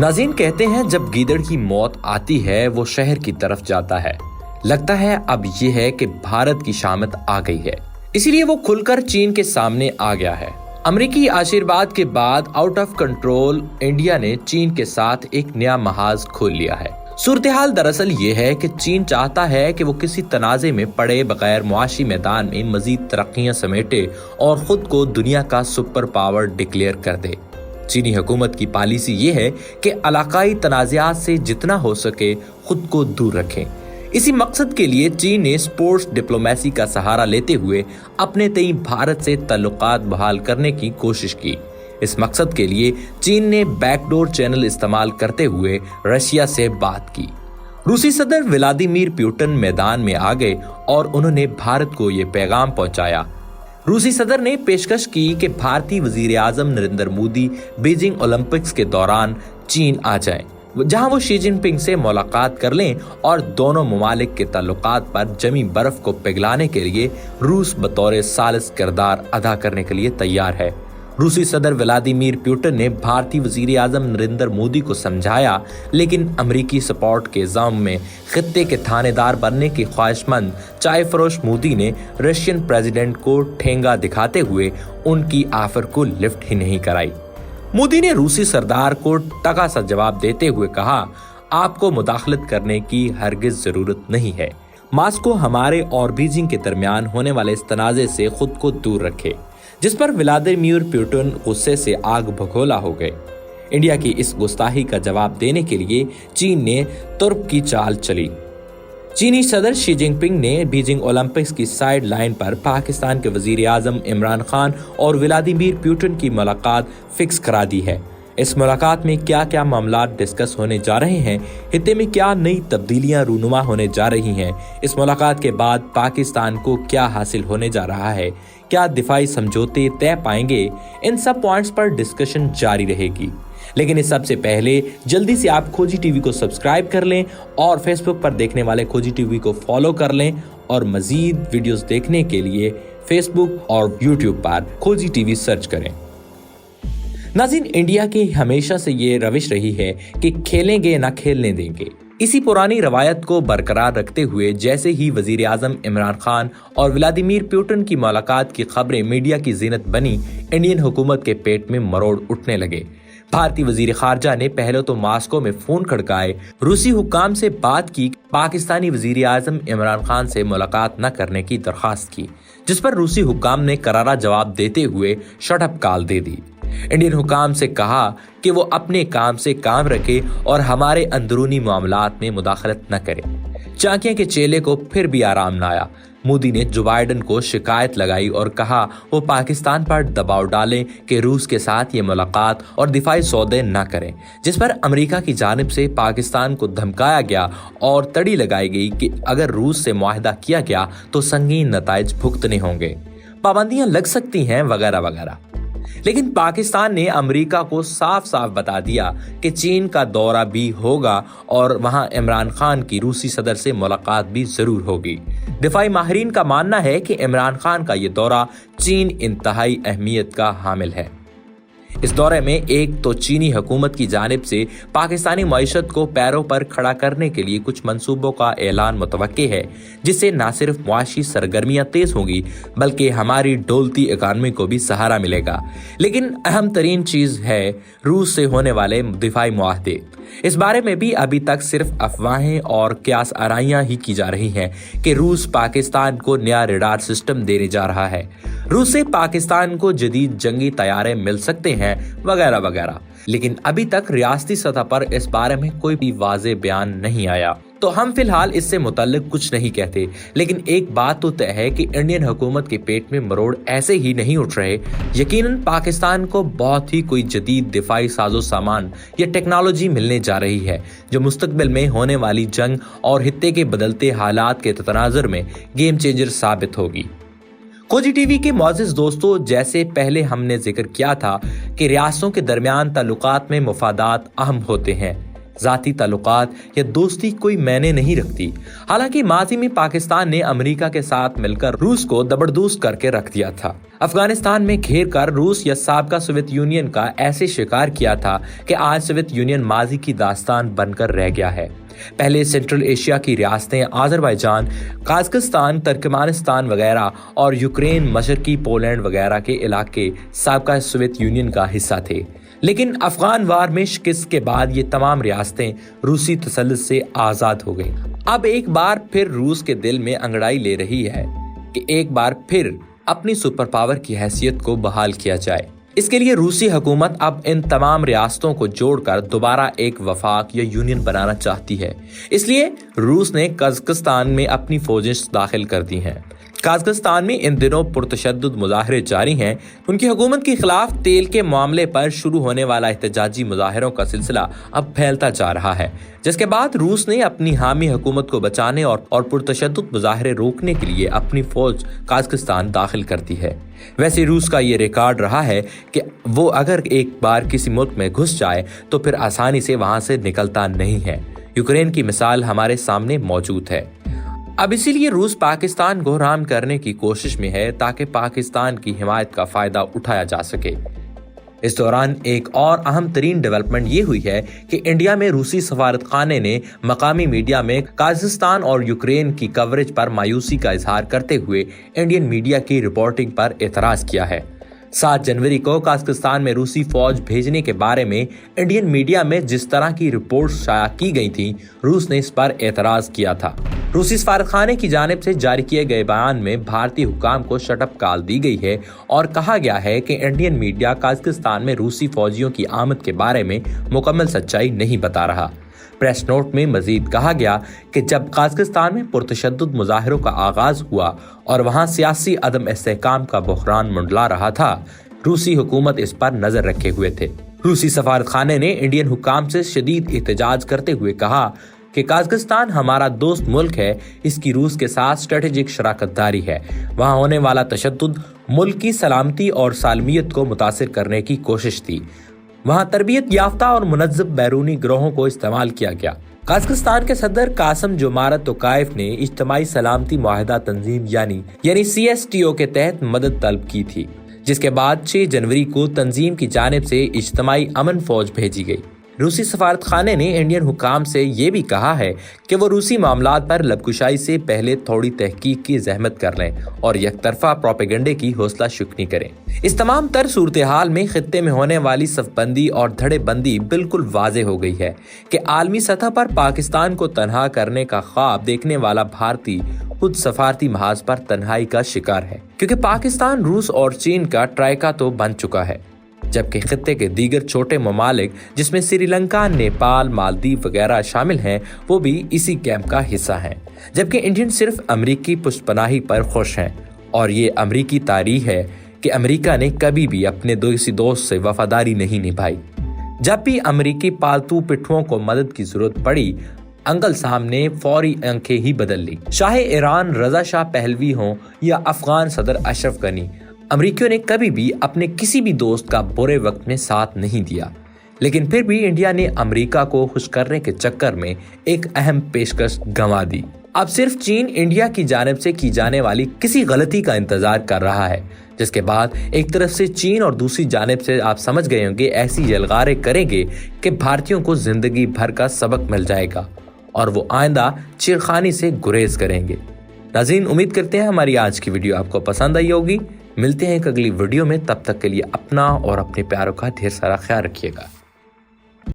नाज़रीन कहते हैं जब गीदड़ की मौत आती है वो शहर की तरफ जाता है। लगता है अब ये है कि भारत की शामत आ गई है, इसीलिए वो खुलकर चीन के सामने आ गया है। अमेरिकी आशीर्वाद के बाद आउट ऑफ कंट्रोल इंडिया ने चीन के साथ एक नया महाज खोल लिया है। सूरत-ए-हाल दरअसल ये है कि चीन चाहता है कि वो किसी तनाज़े में पड़े बगैर मुआशी मैदान में मजीद तरक्कियां समेटे और खुद को दुनिया का सुपर पावर डिक्लेयर कर दे। चीनी हुकूमत की पॉलिसी ये है कि इलाकाई तनाज़ात से जितना हो सके खुद को दूर रखें। इसी मकसद के लिए चीन ने स्पोर्ट्स डिप्लोमेसी का सहारा लेते हुए अपने तई भारत से ताल्लुकात बहाल करने की कोशिश की। इस मकसद के लिए चीन ने बैकडोर चैनल इस्तेमाल करते हुए रशिया से बात की। रूसी सदर व्लादिमीर पुतिन मैदान में आ गए और उन्होंने भारत को ये पैगाम पहुंचाया। रूसी सदर ने पेशकश की कि भारतीय वजीर आजम नरेंद्र मोदी बीजिंग ओलंपिक्स के दौरान चीन आ जाएं, जहां वो शी जिनपिंग से मुलाकात कर लें और दोनों ममालिक के ताल्लुकात पर जमी बर्फ को पिघलाने के लिए रूस बतौर सालिस किरदार अदा करने के लिए तैयार है। रूसी सदर व्लादिमीर पुतिन ने भारतीय वजीर आजम नरेंद्र मोदी को समझाया, लेकिन अमरीकी सपोर्ट के इल्जाम में खित्ते के थानेदार बनने की ख्वाहिशमंद चाय फरोश मोदी ने रशियन प्रेसिडेंट को ठेंगा दिखाते हुए उनकी ऑफर को लिफ्ट ही नहीं कराई। मोदी ने रूसी सरदार को टका सा जवाब देते हुए कहा, आपको मुदाखलत करने की हरगिज जरूरत नहीं है। मास्को हमारे और बीजिंग के दरमियान होने वाले इस तनाज़े से खुद को दूर रखे, जिस पर व्लादिमीर पुतिन गुस्से से आग भगोला हो गए। इंडिया की इस गुस्ताखी का जवाब देने के लिए चीन ने तुर्क की चाल चली। चीनी सदर शी जिनपिंग ने बीजिंग ओलंपिक्स की साइड लाइन पर पाकिस्तान के वजीर आजम इमरान खान और व्लादिमीर पुतिन की मुलाकात फिक्स करा दी है। इस मुलाकात में क्या क्या मामला डिस्कस होने जा रहे हैं, हित्ते में क्या नई तब्दीलियां रूनुमा होने जा रही हैं, इस मुलाकात के बाद पाकिस्तान को क्या हासिल होने जा रहा है, क्या दिफाई समझौते तय पाएंगे, इन सब पॉइंट्स पर डिस्कशन जारी रहेगी। लेकिन इस सबसे पहले जल्दी से आप खोजी टीवी को सब्सक्राइब कर लें और फेसबुक पर देखने वाले खोजी टीवी को फॉलो कर लें और मजीद वीडियोस देखने के लिए फेसबुक और यूट्यूब पर खोजी टीवी सर्च करें। नाज़रीन, इंडिया की हमेशा से ये रविश रही है कि खेलेंगे ना खेलने देंगे। इसी पुरानी रवायत को बरकरार रखते हुए जैसे ही वजीर आजम इमरान खान और व्लादिमीर पुतिन की मुलाकात की खबरें मीडिया की जीनत बनी, इंडियन हुकूमत के पेट में मरोड़ उठने लगे। भारतीय वजीर खारजा ने पहले तो मास्को में फोन खड़काए, रूसी हुक्काम से बात की, पाकिस्तानी वजीर आजम इमरान खान से मुलाकात न करने की दरखास्त की, जिस पर रूसी हुक्काम ने करारा जवाब देते हुए शट अप कॉल दे दी। इंडियन हुकाम से कहा कि वो अपने काम से काम रखे और हमारे अंदरूनी मामलात में मुदाखलत न करे। चाकिया के चेले को फिर भी आराम न आया। मोदी ने जो बाइडेन को शिकायत लगाई और कहा वो पाकिस्तान पर दबाव डालें कि रूस के साथ ये मुलाकात और दिफाई सौदे न करें, जिस पर अमेरिका की जानिब से पाकिस्तान को धमकाया गया और तड़ी लगाई गई कि अगर रूस से मुआहदा किया गया तो संगीन नताइज भुगतने होंगे, पाबंदियां लग सकती हैं वगैरह वगैरह। लेकिन पाकिस्तान ने अमेरिका को साफ साफ बता दिया कि चीन का दौरा भी होगा और वहां इमरान खान की रूसी सदर से मुलाकात भी जरूर होगी। दिफाई माहिरीन का मानना है कि इमरान खान का ये दौरा चीन इंतहाई अहमियत का हामिल है। इस दौरे में एक तो चीनी हुकूमत की जानिब से पाकिस्तानी मईशत को पैरों पर खड़ा करने के लिए कुछ मंसूबों का ऐलान मुतवक्के है, जिससे न सिर्फ मुआशी सरगर्मियां तेज होंगी बल्कि हमारी डोलती इकानमी को भी सहारा मिलेगा। लेकिन अहम तरीन चीज है रूस से होने वाले दिफाई मुआहदे। इस बारे में भी अभी तक सिर्फ अफवाहें और क्यास आराइयां ही की जा रही हैं कि रूस पाकिस्तान को नया रडार सिस्टम देने जा रहा है, रूस से पाकिस्तान को जदीद जंगी तैयारे मिल सकते हैं वगैरह वगैरह। लेकिन अभी तक रियासती सतह पर इस बारे में कोई भी वाज़ेह बयान नहीं आया, तो हम फिलहाल इससे मुतल्लिक कुछ नहीं कहते। लेकिन एक बात तो तय है कि इंडियन हुकूमत के पेट में मरोड़ ऐसे ही नहीं उठ रहे। यकीनन पाकिस्तान को बहुत ही कोई जदीद दिफाई साजो सामान या टेक्नोलॉजी मिलने जा रही है, जो मुस्तकबिल में होने वाली जंग और हित्ते के बदलते हालात के तनाजुर में गेम चेंजर साबित होगी। खोजी टीवी के मोअज़्ज़िज़ दोस्तों, जैसे पहले हमने जिक्र किया था कि रियासतों के दरमियान ताल्लुकात में मुफादात अहम होते हैं, ज़ाती ताल्लुकात या दोस्ती कोई मायने नहीं रखती। हालांकि माजी में पाकिस्तान ने अमेरिका के साथ मिलकर रूस को जबरदस्त करके रख दिया था। अफगानिस्तान में घेर कर रूस या साबका सोवियत यूनियन का ऐसे शिकार किया था कि आज सोवियत यूनियन माजी की दास्तान बनकर रह गया है। पहले सेंट्रल एशिया की रियासतें आज़रबाईजान, कजाकिस्तान, तुर्कमेनिस्तान वगैरह और यूक्रेन, मशरकी पोलैंड वगैरह के इलाके साबका सोवियत यूनियन का हिस्सा थे। लेकिन अफगान वार में शिकस्त के बाद ये तमाम रियासतें रूसी तसल्लुत से आज़ाद हो गईं। अब एक बार फिर रूस के दिल में अंगड़ाई ले रही है कि एक बार फिर अपनी सुपर पावर की हैसियत को बहाल किया जाए। इसके लिए रूसी हुकूमत अब इन तमाम रियासतों को जोड़कर दोबारा एक वफाक या यूनियन बनाना चाहती है। इसलिए रूस ने कजाकिस्तान में अपनी फौजें दाखिल कर दी हैं। कजाकिस्तान में इन दिनों पुरतशद्दुद मुजाहरे जारी हैं। उनकी हुकूमत के खिलाफ तेल के मामले पर शुरू होने वाला एहतजाजी मुजाहरों का सिलसिला अब फैलता जा रहा है, जिसके बाद रूस ने अपनी हामी हुकूमत को बचाने और पुरतशद्दुद मुजाहरे रोकने के लिए अपनी फौज कजाकिस्तान दाखिल कर दी है। वैसे रूस का ये रिकॉर्ड रहा है कि वो अगर एक बार किसी मुल्क में घुस जाए तो फिर आसानी से वहां से निकलता नहीं है। यूक्रेन की मिसाल हमारे सामने मौजूद है। अब इसीलिए रूस पाकिस्तान को राम करने की कोशिश में है ताकि पाकिस्तान की हिमायत का फायदा उठाया जा सके। इस दौरान एक और अहम तरीन डेवलपमेंट ये हुई है कि इंडिया में रूसी सफारतखाने ने मकामी मीडिया में कजाकिस्तान और यूक्रेन की कवरेज पर मायूसी का इजहार करते हुए इंडियन मीडिया की रिपोर्टिंग पर एतराज किया है। 7 जनवरी को कजाकिस्तान में रूसी फौज भेजने के बारे में इंडियन मीडिया में जिस तरह की रिपोर्ट शाया की गई थी, रूस ने इस पर एतराज किया था। रूसी सफारतखाने की जानिब से जारी किए गए बयान में भारतीय हुकाम को शटअप कॉल दी गई है और कहा गया है कि इंडियन मीडिया कजाकिस्तान में रूसी फौजियों की आमद के बारे में मुकम्मल सच्चाई नहीं बता रहा। प्रेस नोट में मजीद कहा गया कि जब कजाकिस्तान में पुरतशद्दुद मुजाहरों का आगाज हुआ और वहां सियासी अदम इस्तेहकाम का बहरान मंडला रहा था, रूसी हुकूमत इस पर नजर रखे हुए थे। रूसी सफारतखाने ने इंडियन हुकाम से शदीद एहतजाज करते हुए कहा कि कजाकिस्तान हमारा दोस्त मुल्क है, इसकी रूस के साथ स्ट्रेटेजिक शराकतदारी है। वहाँ होने वाला तशद्दुद मुल्क की सलामती और सालमियत को मुतासिर करने की कोशिश थी। वहाँ तरबियत याफ्ता और मुनज़्ज़म बैरूनी गिरोहों को इस्तेमाल किया गया। कजाकिस्तान के सदर कासिम जोमारत तोकायफ ने इज्तिमाई सलामती मुआहदा तंजीम यानी CSTO के तहत मदद तलब की थी, जिसके बाद 6 जनवरी को तंजीम की जानिब से इज्तिमाई अमन फौज भेजी गई। रूसी सफारतखाने ने इंडियन हुकाम से ये भी कहा है कि वो रूसी मामलात पर लबकुशाई से पहले थोड़ी तहकीक की जहमत कर लें और यकतरफा प्रोपेगेंडे की हौसला शुकनी करें। इस तमाम तर सूरत हाल में खित्ते में होने वाली सफबंदी और धड़ेबंदी बिल्कुल वाज़ेह हो गई है कि आलमी सतह पर पाकिस्तान को तनहा करने का ख्वाब देखने वाला भारतीय खुद सफारती महाज पर तन्हाई का शिकार है, क्योंकि पाकिस्तान रूस और चीन का ट्राइका तो बन चुका है, जबकि खित्ते के दीगर छोटे ममालिक जिसमें श्रीलंका, नेपाल, मालदीव वगैरह शामिल हैं, वो भी इसी कैंप का हिस्सा हैं। जबकि इंडियन सिर्फ अमरीकी पुष्पनाही पर खुश हैं और ये अमरीकी तारीख है कि अमेरिका ने कभी भी अपने किसी दोस्त से वफादारी नहीं निभाई। जब भी अमरीकी पालतू पिट्ठुओं को मदद की जरूरत पड़ी, अंकल साहब ने फौरी आंखें ही बदल ली। चाहे ईरान रजा शाह पहलवी हो या अफगान सदर अशरफ गनी, अमरीकियों ने कभी भी अपने किसी भी दोस्त का बुरे वक्त में साथ नहीं दिया। लेकिन फिर भी इंडिया ने अमेरिका को खुश करने के चक्कर में एक अहम पेशकश गंवा दी। अब सिर्फ चीन इंडिया की जानिब से की जाने वाली किसी गलती का इंतजार कर रहा है, जिसके बाद एक तरफ से चीन और दूसरी जानिब से आप समझ गए होंगे ऐसी जलगारे करेंगे कि भारतीयों को जिंदगी भर का सबक मिल जाएगा और वो आइंदा चिरखानी से गुरेज करेंगे। नाज़रीन, उम्मीद करते हैं हमारी आज की वीडियो आपको पसंद आई होगी। मिलते हैं एक अगली वीडियो में, तब तक के लिए अपना और अपने प्यारों का ढेर सारा ख्याल रखिएगा।